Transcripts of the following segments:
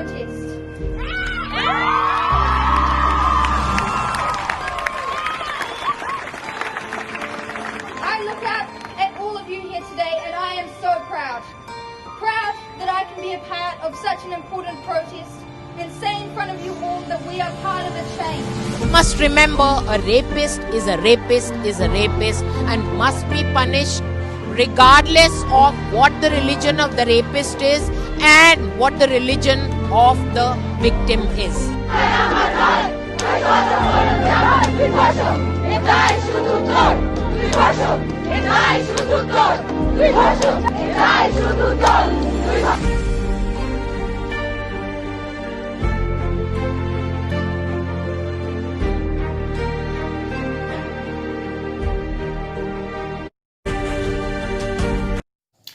protest. I look out at all of you here today and I am so proud. Proud that I can be a part of such an important protest and say in front of you all that we are part of the change. You must remember, a rapist is a rapist is a rapist and must be punished regardless of what the religion of the rapist is and what the religion of the victim is.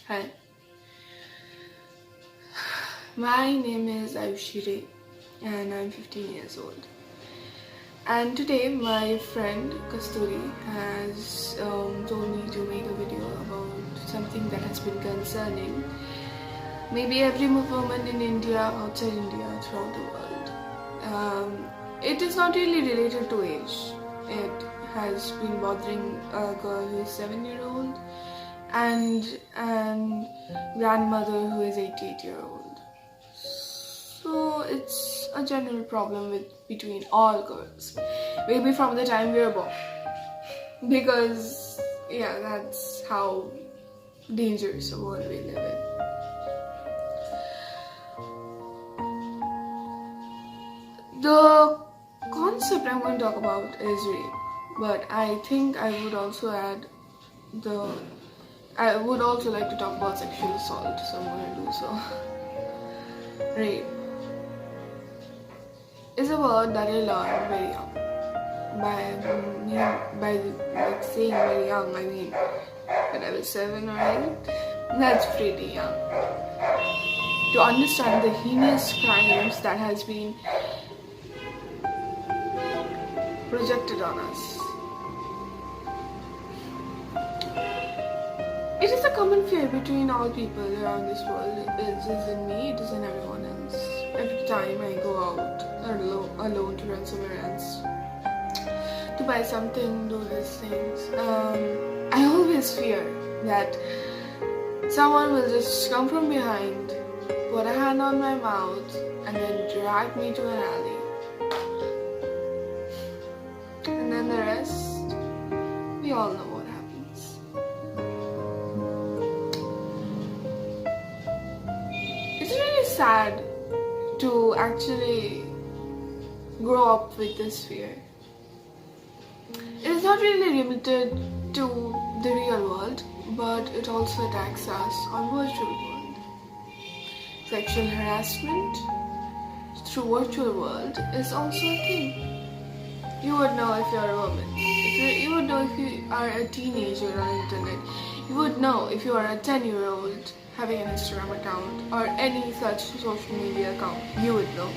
Hi, my name is AYUSHI and I'm 15 years old. And today my friend Kasturi has told me to make a video about something that has been concerning maybe every woman in India, outside India, throughout the world. It is not really related to age. It has been bothering a girl who is 7-year-old and grandmother who is 88-year-old. So it's a general problem between all girls, maybe from the time we were born, because yeah, that's how dangerous a world we live in. The concept I'm going to talk about is rape, but I think I would also like to talk about sexual assault, so I'm going to do so. Rape is a word that I learned very young. By saying very young, I mean when I was 7 or 8. That's pretty young. To understand the heinous crimes that has been projected on us. It is a common fear between all people around this world. It is in me, it is in everyone else. Every time I go out alone to run somewhere else, to buy something, do these things, I always fear that someone will just come from behind, put a hand on my mouth, and then drag me to an alley. And then the rest, we all know what happens. It's really sad to actually grow up with this fear. It is not really limited to the real world, but it also attacks us on virtual world. Sexual harassment through virtual world is also a thing. You would know if you're a woman. You would know if you are a teenager on the internet. You would know if you are a 10-year-old having an Instagram account or any such social media account. You would know.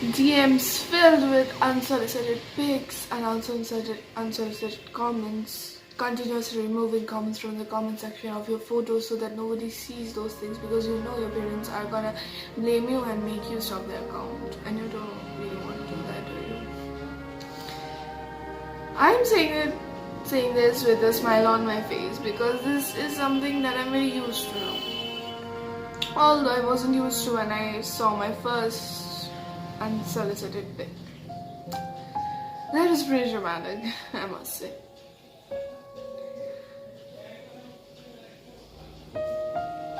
DMs filled with unsolicited pics and unsolicited comments, continuously removing comments from the comment section of your photos so that nobody sees those things, because you know your parents are gonna blame you and make you stop their account, and you don't really want to do that, do you? I'm saying this with a smile on my face because this is something that I'm very used to now. Although I wasn't used to when I saw my first unsolicited pic. That was pretty dramatic, I must say.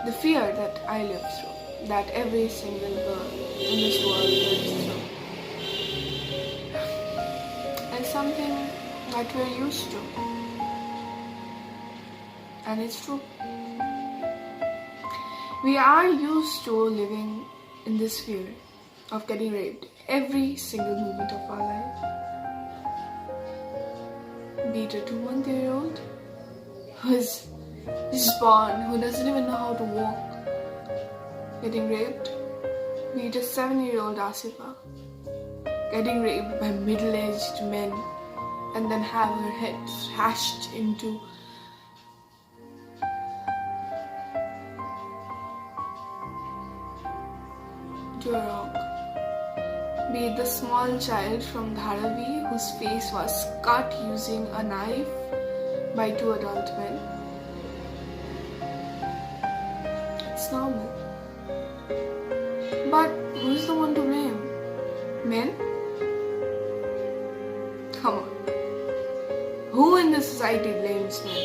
The fear that I live through, that every single girl in this world lives through, is something that we're used to. And it's true. We are used to living in this fear of getting raped every single moment of our life. Be it a 2-month-old who is just born, who doesn't even know how to walk, getting raped. Be it a 7-year-old Asifa getting raped by middle-aged men and then have her head smashed into to a rock. Be it the small child from Dharavi whose face was cut using a knife by 2 adult men. It's normal. But who's the one to blame? Men? Come on. Who in this society blames men?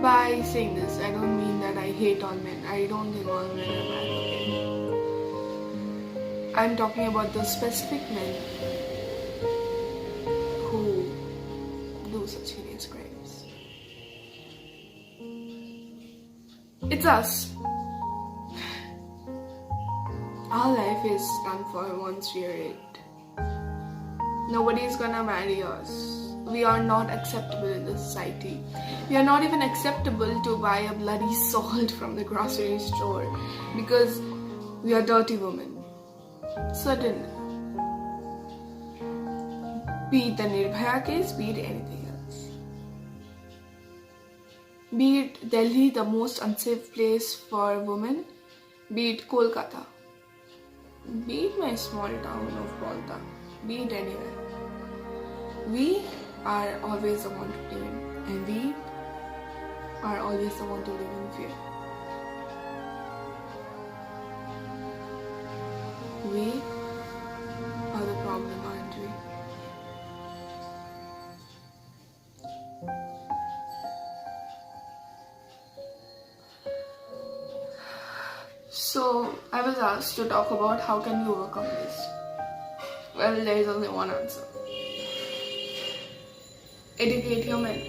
By saying this, I don't mean that I hate all men. I don't think all men are bad. Okay? I'm talking about the specific men who do such heinous crimes. It's us. Our life is done for once we are raped. Nobody's gonna marry us. We are not acceptable in the society. We are not even acceptable to buy a bloody salt from the grocery store because we are dirty women. Certainly. Be it the Nirbhaya case, be it anything else. Be it Delhi, the most unsafe place for women, be it Kolkata, be it my small town of Balta, be it anywhere. We are always the one to blame, and we are always the one to live in fear. We are the problem, aren't we? So, I was asked to talk about how can we overcome this. Well, there is only one answer. Educate your men.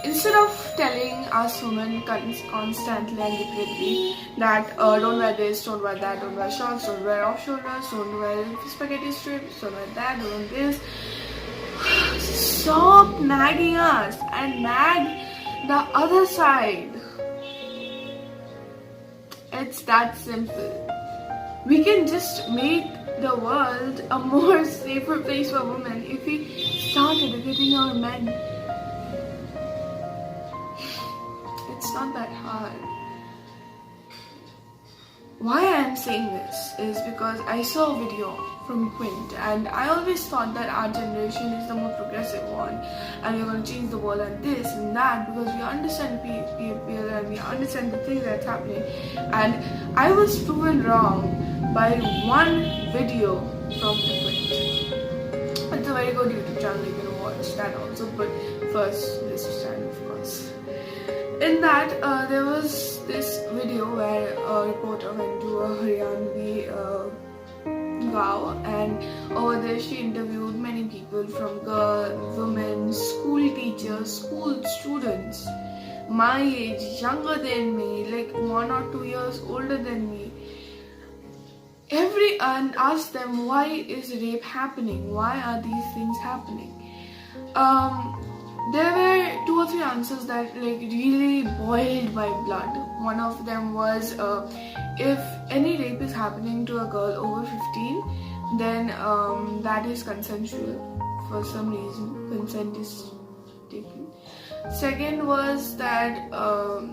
Instead of telling us women constantly and repeatedly that don't wear this, don't wear that, don't wear shorts, don't wear off shoulders, don't wear spaghetti strips, don't wear that, don't wear this. Stop nagging us and nag the other side. It's that simple. We can just make the world a more safer place for women if we start educating our men. It's not that hard. Why I am saying this is because I saw a video from Quint and I always thought that our generation is the more progressive one and we're going to change the world and this and that because we understand people and we understand the things that's happening, and I was proven wrong by one video from the Quint. It's a very good YouTube channel, you can watch that also, but first this channel of course. In that there was this video where a reporter went to a Haryanvi gaon, and over there she interviewed many people from girls, women, school teachers, school students, my age, younger than me, like 1 or 2 years older than me. And asked them, why is rape happening? Why are these things happening? There were 2 or 3 answers that like really boiled my blood. One of them was if any rape is happening to a girl over 15, then that is consensual. For some reason, consent is taken. Second was that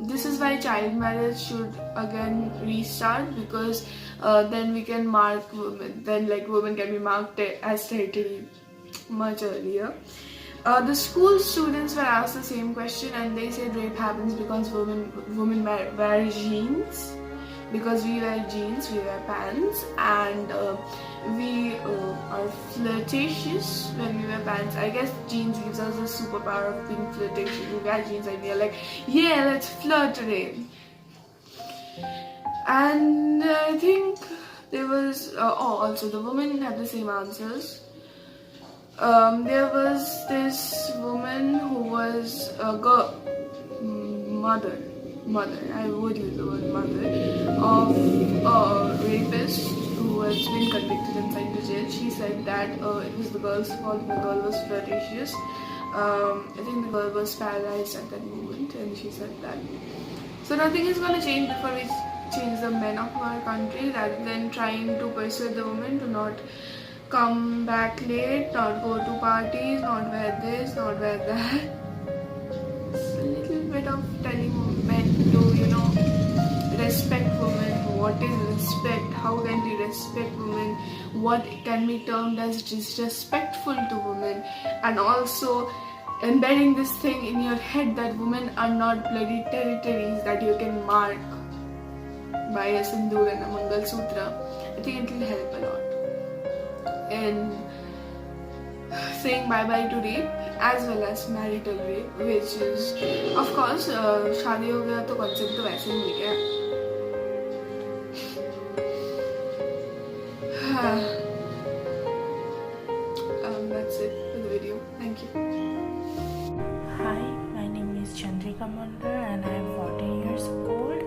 this is why child marriage should again restart, because then we can mark women. Then like women can be marked as territory much earlier. The school students were asked the same question and they said rape happens because women wear jeans, because we wear jeans, we wear pants, and we are flirtatious when we wear pants. I guess jeans gives us the superpower of being flirtatious. We wear jeans and we are like, yeah, let's flirt today. And I think there was also the women had the same answers. There was this woman who was a mother, I would use the word mother, of a rapist who has been convicted and sent to jail. She said that it was the girl's fault, the girl was flirtatious. I think the girl was paralyzed at that moment, and she said that. So nothing is going to change before we change the men of our country, rather than trying to persuade the women to not come back late, not go to parties, not wear this, not wear that. It's a little bit of telling men to, respect women, what is respect, how can we respect women, what can be termed as disrespectful to women, and also embedding this thing in your head that women are not bloody territories that you can mark by a sindoor and a Mangal Sutra. I think it will help a lot in saying bye-bye to rape as well as marital rape, which is, of course, शादी हो गया तो concept तो वैसे ही मिल गया. That's it for the video. Thank you. Hi, my name is Chandrika and I am 14 years old.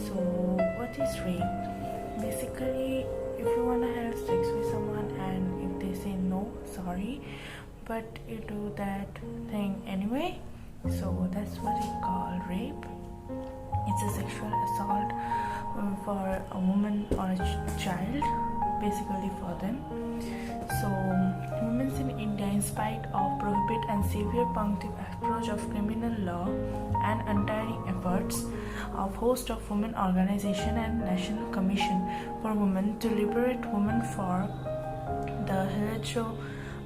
So, what is rape? Basically, if you want to have sex with someone and if they say no, sorry, but you do that thing anyway, so that's what we call rape. It's a sexual assault for a woman or a child, basically for them. So, women in India, in spite of prohibit and severe punitive approach of criminal law and untiring efforts of host of women organization and National Commission for Women to liberate women for the hereditary,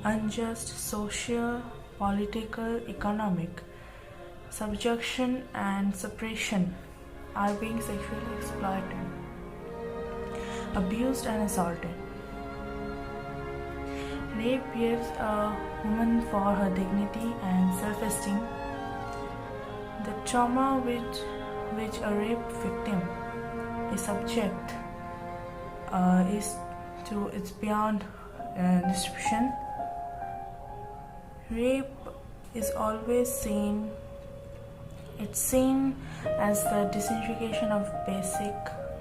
unjust, social, political, economic subjection and suppression are being sexually exploited, abused and assaulted. Rape gives a woman for her dignity and self-esteem. The trauma which a rape victim is subject it's beyond description. Rape is always seen as the disintegration of basic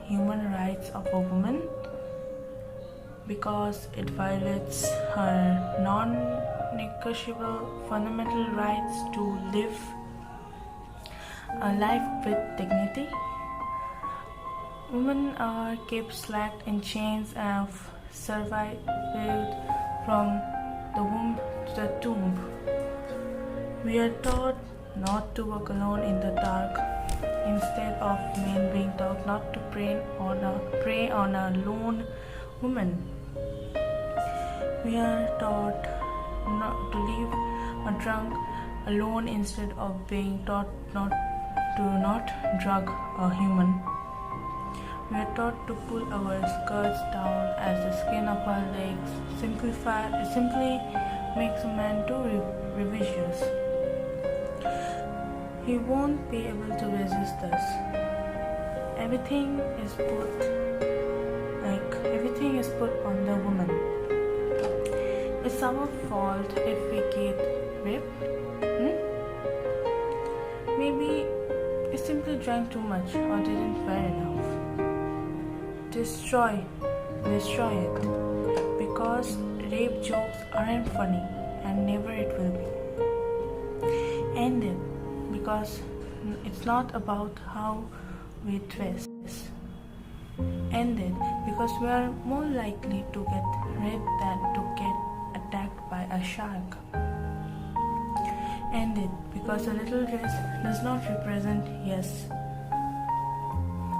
human rights of a woman, because it violates her non-negotiable fundamental rights to live a life with dignity. Women are kept slack in chains of survived from the womb to the tomb. We are taught not to walk alone in the dark, instead of men being taught not to prey on a lone woman. We are taught not to leave a drunk alone instead of being taught not drug a human. We are taught to pull our skirts down as the skin of our legs simply makes a man too rebellious. He won't be able to resist us. Everything is put on the woman. It's our fault if we get raped. Maybe we simply drank too much or didn't wear enough. Destroy it, because rape jokes aren't funny and never it will be. End it, because it's not about how we dress. End it, because we are more likely to get raped than to get attacked by a shark. End it, because a little dress does not represent yes.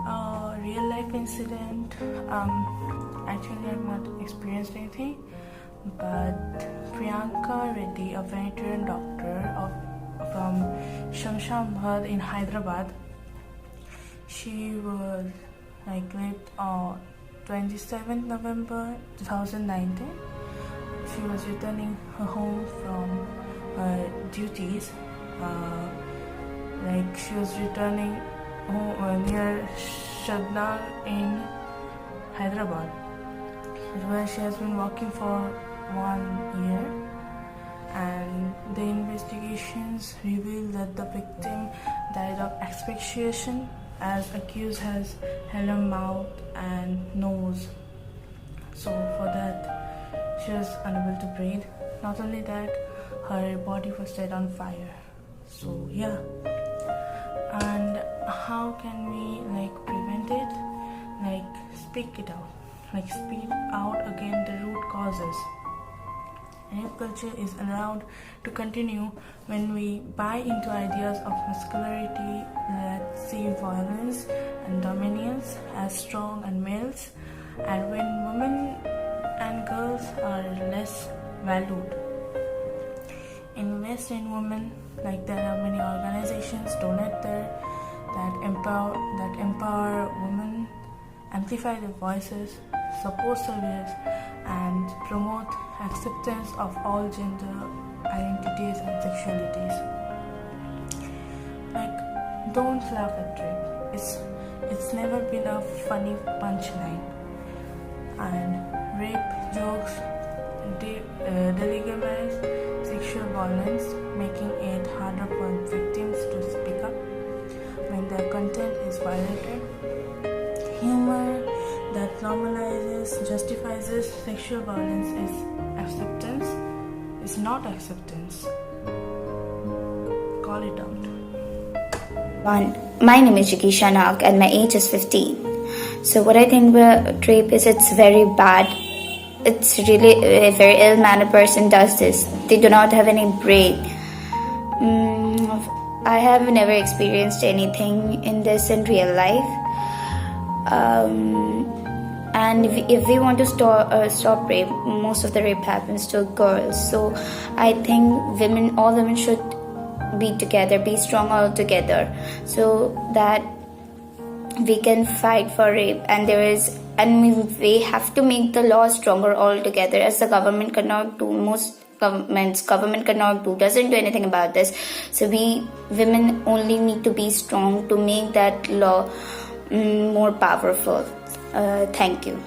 A real life incident, actually I've not experienced anything, but Priyanka Reddy, a veteran doctor from Shamshabad in Hyderabad, she was raped on 27th November 2019. She was returning her home from her duties. She was returning home near Shadnar in Hyderabad, where she has been working for 1 year. And the investigations revealed that the victim died of asphyxiation, as accused has held her mouth and nose. So for that, she was unable to breathe. Not only that, her body was set on fire. So yeah. And how can we prevent it? Speak it out. Speak out against the root causes. Rape culture is allowed to continue when we buy into ideas of masculinity that see violence and dominance as strong and males, and when women and girls are less valued. Invest in women, like there are many organizations donate there that empower women, amplify their voices, support surveys, and promote acceptance of all gender identities and sexualities. Like, don't laugh at rape. It's never been a funny punchline, and rape jokes delegitimize sexual violence, making it harder for victims to speak up when their content is violated. Humor that normalizes, justifies sexual violence is acceptance, is not acceptance. Call it out. My name is JIGISHA and my age is 15. So what I think about rape is it's very bad. It's really a very ill-mannered person does this. They do not have any brain. I have never experienced anything in this in real life. And if we want to stop rape, most of the rape happens to girls. So I think all women should be together, be strong all together, so that we can fight for rape. And we have to make the law stronger all together, as the government cannot do. Most government cannot do, doesn't do anything about this. So we women only need to be strong to make that law more powerful. Thank you.